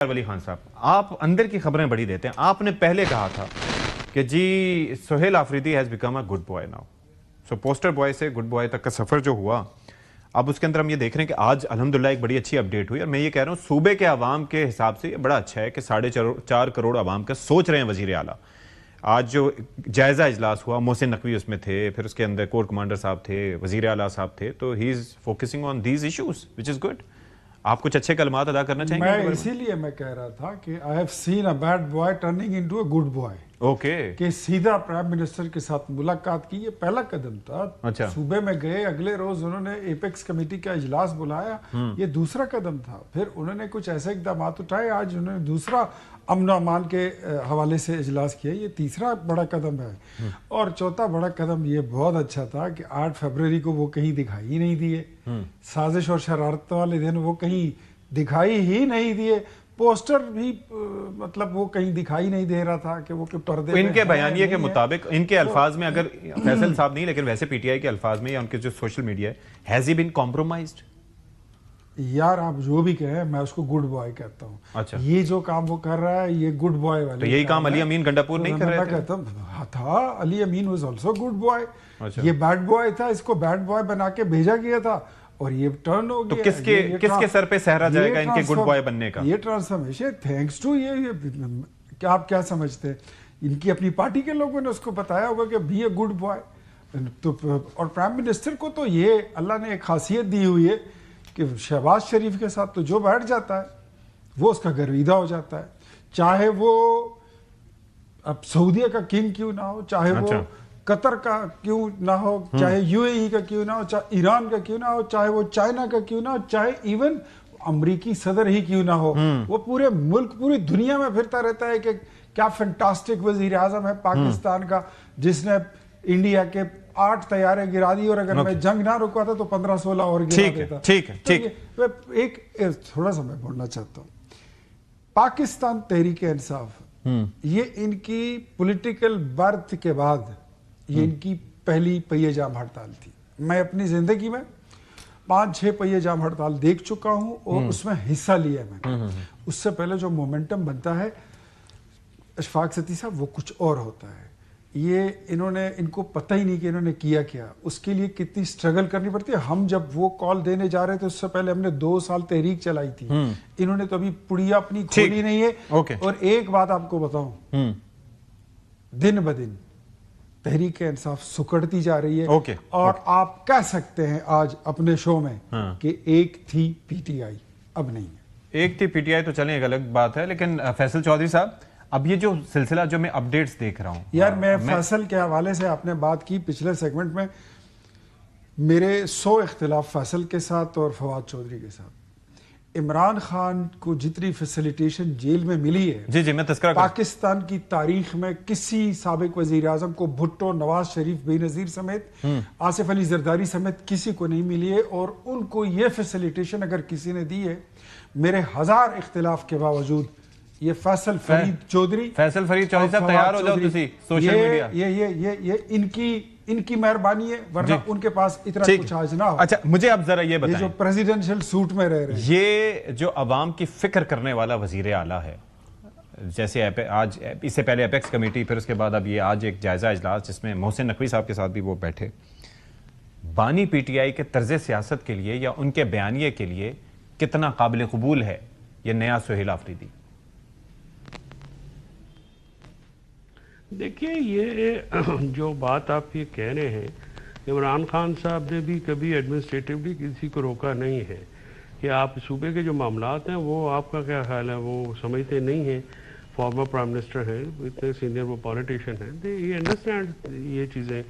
वली खान साहब, आप अंदर की खबरें बड़ी देते हैं। आपने पहले कहा था कि जी Sohail Afridi has become a good boy now. So poster boy से गुड बॉय तक का सफर जो हुआ, अब उसके अंदर हम ये देख रहे हैं कि आज अल्हम्दुलिल्लाह एक बड़ी अच्छी अपडेट हुई। और मैं ये कह रहा हूँ सूबे के अवाम के हिसाब से ये बड़ा अच्छा है कि 4.5 करोड़ अवाम का सोच रहे हैं वजीर आला। आज जो जायजा इजलास हुआ, मोहसिन नकवी उसमें थे, फिर उसके अंदर कोर कमांडर साहब थे, वजीर आला साहब थे, तो he is focusing on these issues which is good. आप कुछ अच्छे कलमात अदा करना चाहेंगे? मैं इसीलिए मैं कह रहा था कि I have seen a bad boy turning into a good boy. Okay, कि सीधा प्राइम मिनिस्टर के साथ मुलाकात की, ये पहला कदम था। अच्छा। सूबे में गए, अगले रोज उन्होंने एपेक्स कमेटी का इजलास बुलाया, ये दूसरा कदम था। फिर उन्होंने कुछ ऐसे इकदाम उठाए, आज उन्होंने दूसरा अमन अमान के हवाले से इजलास किया, ये तीसरा बड़ा कदम है। और चौथा बड़ा कदम ये बहुत अच्छा था कि 8 फरवरी को वो कहीं दिखाई ही नहीं दिए, साजिश और शरारत वाले दिन वो कहीं दिखाई ही नहीं दिए। पोस्टर भी मतलब वो कहीं दिखाई नहीं दे रहा था कि वो के पर्दे इनके बयानिए के मुताबिक, इनके अल्फाज में, अगर फैसल साहब नहीं लेकिन वैसे पीटीआई के अल्फाज में या उनके जो सोशल मीडिया है, हैज ही बीन कॉम्प्रोमाइज्ड? यार आप जो भी कहें, मैं उसको गुड बॉय कहता हूँ। अच्छा। ये जो काम वो कर रहा है ये गुड बॉय वाले, तो यही काम अली अमीन गंडापुर नहीं कर रहे थे? कहता था अली अमीन वाज आल्सो गुड बॉय। अच्छा। ये बैड बॉय था, इसको बैड बॉय बना के भेजा गया था और ये टर्न हो गया। तो किसके सर पे सहरा जाएगा इनके गुड बॉय बनने का? ये ट्रांसफॉर्मेशन थैंक्स टू ये क्या आप क्या समझते हैं, इनकी अपनी पार्टी के लोगों ने उसको बताया होगा कि बी ए गुड बॉय। तो और प्राइम मिनिस्टर को तो ये अल्लाह ने एक खासियत दी हुई है कि शहबाज शरीफ के साथ तो जो बैठ जाता है वो उसका गर्विदा हो जाता है, चाहे वो अब सऊदीया का किंग क्यों ना हो, चाहे अच्छा। वो कतर का क्यों ना हो, चाहे यूएई का क्यों ना हो, चाहे ईरान का क्यों ना हो, चाहे वो चाइना का क्यों ना हो, चाहे इवन अमरीकी सदर ही क्यों ना हो, वो पूरे मुल्क पूरी दुनिया में फिरता रहता है कि क्या फैंटास्टिक वजीर आजम है पाकिस्तान का, जिसने इंडिया के 8 तैयारे गिरा दी और अगर मैं जंग ना रुकवाता तो 15-16 और गिरा देता। ठीक है, ठीक है। एक थोड़ा सा मैं बोलना चाहता हूँ, पाकिस्तान तहरीक इंसाफ ये इनकी पॉलिटिकल बर्थ के बाद ये इनकी पहली पहिए जाम हड़ताल थी। मैं अपनी जिंदगी में 5-6 पहिए जाम हड़ताल देख चुका हूं और उसमें हिस्सा लिया मैंने। उससे पहले जो मोमेंटम बनता है अशफाक सती साहब, वो कुछ और होता है। ये इनको पता ही नहीं कि इन्होंने किया क्या, उसके लिए कितनी स्ट्रगल करनी पड़ती है। हम जब वो कॉल देने जा रहे थे उससे पहले हमने 2 साल तहरीक चलाई थी। इन्होंने तो अभी पुड़िया अपनी खोली नहीं है। और एक बात आपको बताऊं, दिन ब दिन तहरीक इंसाफ सुकड़ती जा रही है। और आप कह सकते हैं आज अपने शो में कि एक थी पीटीआई, अब नहीं है। एक थी पीटीआई तो चलें, एक अलग बात है, लेकिन फैसल चौधरी साहब, अब ये जो सिलसिला जो मैं अपडेट्स देख रहा हूं यार, मैं फैसल के हवाले से आपने बात की पिछले सेगमेंट में, मेरे 100 इख्तिलाफ फैसल के साथ और फवाद चौधरी के साथ। इमरान खान को जितनी फैसिलिटेशन जेल में मिली है, जी मैं तस्करा पाकिस्तान की तारीख में किसी साबिक वजीर आजम को, भुट्टो, नवाज शरीफ, बेनजीर समेत, आसिफ अली जरदारी समेत किसी को नहीं मिली है। और उनको ये फैसिलिटेशन अगर किसी ने दी है, मेरे 1000 इख्तिलाफ के बावजूद, ये फैसल फरीद चौधरी साहब तैयार हो जाओ तुसी सोशल मीडिया, ये इनकी मेहरबानी है, वरना उनके पास इतना कुछ आज ना हो। अच्छा, मुझे अब जरा ये बताएं, जो प्रेसिडेंशियल सूट में रह रहे हैं, ये जो अवाम की फिक्र करने वाला वजीर आला है, जैसे आज इससे पहले एपेक्स कमेटी, फिर उसके बाद अब ये आज एक जायजा इजलास जिसमें मोहसिन नकवी साहब के साथ भी वो बैठे, बानी पीटीआई के तर्ज सियासत के लिए या उनके बयानिए के लिए कितना काबिल कबूल है ये नया सोहेल आफरीदी? देखिए, ये जो बात आप ये कह रहे हैं, इमरान खान साहब ने भी कभी एडमिनिस्ट्रेटिवली किसी को रोका नहीं है कि आप सूबे के जो मामलात हैं वो आपका क्या ख्याल है, वो समझते नहीं हैं। फॉर्मर प्राइम मिनिस्टर हैं, इतने सीनियर वो पॉलिटिशियन हैं, दे ये अंडरस्टैंड ये चीज़ें।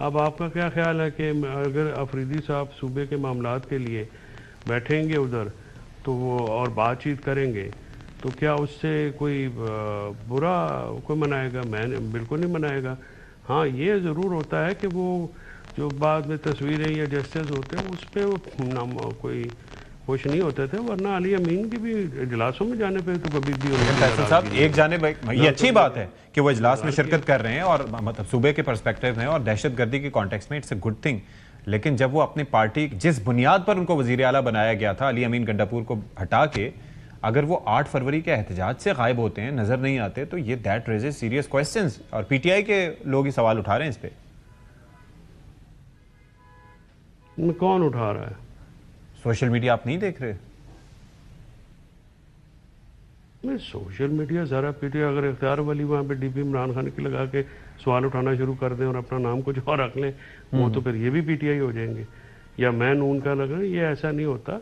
अब आपका क्या ख्याल है कि अगर अफरीदी साहब सूबे के मामलात के लिए बैठेंगे उधर तो वो और बातचीत करेंगे, तो क्या उससे कोई बुरा कोई मनाएगा? मैं बिल्कुल नहीं मनाएगा। हाँ, ये ज़रूर होता है कि वो जो बाद में तस्वीरें या जेस्चर्स होते हैं उस पर कोई खुश नहीं होते थे, वरना अली अमीन की भी इजलासों में जाने पे तो कभी भी फैसल साहब एक जानिब, ये अच्छी बात है कि वो इजलास में शिरकत कर रहे हैं और मतलब सूबे के पर्सपेक्टिव में और दहशतगर्दी के कॉन्टेक्स्ट में इट्स अ गुड थिंग, लेकिन जब वो अपनी पार्टी जिस बुनियाद पर उनको वजीर आला बनाया गया था, अली अमीन गंडापुर को हटा के अगर वो 8 फरवरी के एहतजाज से गायब होते हैं, नजर नहीं आते, तो ये दैट रेजेस सीरियस क्वेश्चंस। और पीटीआई के लोग ही सवाल उठा रहे हैं इस पे। कौन उठा रहा है? सोशल मीडिया आप नहीं देख रहे? नहीं, सोशल मीडिया सारा पीटीआई अगर इख्तियार वाली वहाँ पे डीपी इमरान खान की लगा के सवाल उठाना शुरू कर दें और अपना नाम कुछ और रख लें, वो तो फिर ये भी पीटीआई हो जाएंगे। या मैं नून का लग रहा है, ये ऐसा नहीं होता।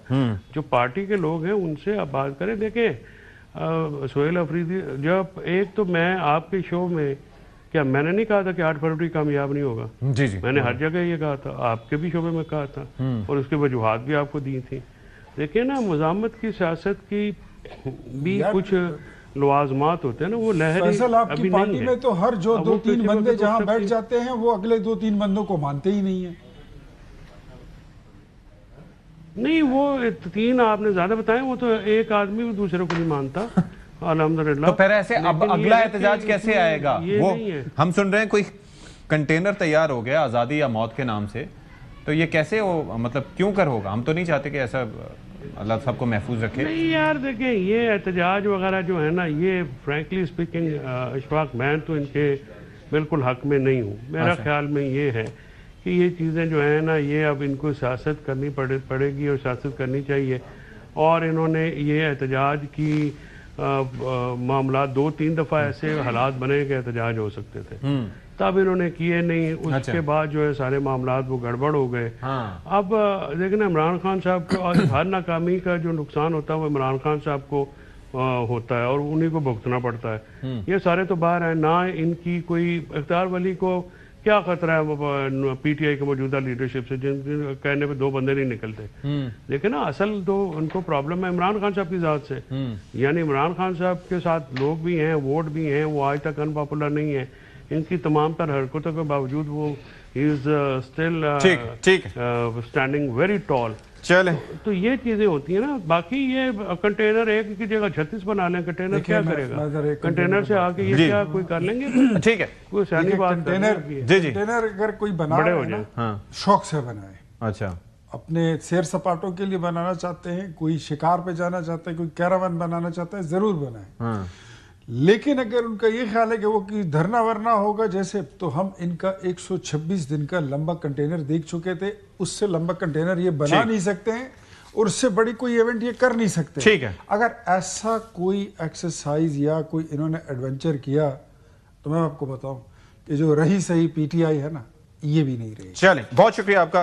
जो पार्टी के लोग हैं उनसे आप बात करें। देखें सोहेल अफरीदी, जब एक तो मैं आपके शो में, क्या मैंने नहीं कहा था कि 8 फरवरी कामयाब नहीं होगा? जी जी, मैंने हर जगह ये कहा था, आपके भी शोबे में कहा था और उसके वजूहात भी आपको दी थी। देखिए ना, मुज़ामत की सियासत की भी कुछ लवाजमात होते हैं ना, वो लहर फैसल आपकी पार्टी में तो हर जो अब 2-3 वो बंदे किसी जहां वक्त बैठ सबकी- जाते हैं वो अगले 2-3 बंदों को मानते ही नहीं है। नहीं, वो 3 आपने ज्यादा बताए, वो तो एक आदमी भी दूसरे को नहीं मानता अल्हम्दुलिल्लाह। तो फिर ऐसे अब लेकिन अगला ये है कि एहतजाज कैसे इसमें आएगा? ये वो नहीं है। हम सुन रहे हैं कोई कंटेनर तैयार हो गया आजादी या मौत के नाम से, तो ये कैसे हो, मतलब क्यों कर होगा? हम तो नहीं चाहते कि ऐसा, अल्लाह सबको महफूज रखे। नहीं यार, देखें ये एहतजाज वगैरह जो है ना, ये फ्रैंकली स्पीकिंग इशफाक, मैं तो इनके बिल्कुल हक में नहीं हूँ। मेरा ख्याल में ये है कि ये चीज़ें जो है ना, ये अब इनको सियासत करनी पड़ेगी और सियासत करनी चाहिए। और इन्होंने ये एहतजाज की मामला 2-3 दफ़ा ऐसे हालात बने कि एहतजाज हो सकते थे, तब इन्होंने किए नहीं। उसके बाद जो है सारे मामला वो गड़बड़ हो गए। हाँ। अब देखना, इमरान खान साहब को और हर नाकामी का जो नुकसान होता है वो इमरान खान साहब को होता है और उन्हीं को भुगतना पड़ता है। ये सारे तो बाहर हैं ना, इनकी कोई इख्तियार वली को क्या खतरा है पीटीआई के मौजूदा लीडरशिप से, जिन कहने पे 2 बंदे नहीं निकलते। देखिए ना, असल तो उनको प्रॉब्लम है इमरान खान साहब की जात से। यानी इमरान खान साहब के साथ लोग भी हैं, वोट भी हैं, वो आज तक अनपॉपुलर नहीं है। इनकी तमाम तर हरकतों के बावजूद वो इज स्टिल ठीक स्टैंडिंग वेरी टॉल। चले, तो ये चीजें होती है ना। बाकी ये कंटेनर एक की जगह 36 बना लें, कंटेनर क्या करेगा? कंटेनर से आके ये क्या कोई कर लेंगे? ठीक है, कोई सैनी बात कंटेनर जी जी, कंटेनर अगर कोई बना बड़े रहा हो है ना, जाए। हाँ, शौक से बनाए, अच्छा, अपने सैर सपाटों के लिए बनाना चाहते हैं, कोई शिकार पे जाना चाहता है, कोई कैरावन बनाना चाहता है, जरूर बनाए। हाँ, लेकिन अगर उनका ये ख्याल है कि वो कि धरना वरना होगा जैसे, तो हम इनका 126 दिन का लंबा कंटेनर देख चुके थे। उससे लंबा कंटेनर ये बना ठीक। नहीं सकते हैं और उससे बड़ी कोई इवेंट ये कर नहीं सकते। ठीक है। अगर ऐसा कोई एक्सरसाइज या कोई इन्होंने एडवेंचर किया तो मैं आपको बताऊं कि जो रही सही पीटीआई है ना, ये भी नहीं रही। चलें, बहुत शुक्रिया आपका।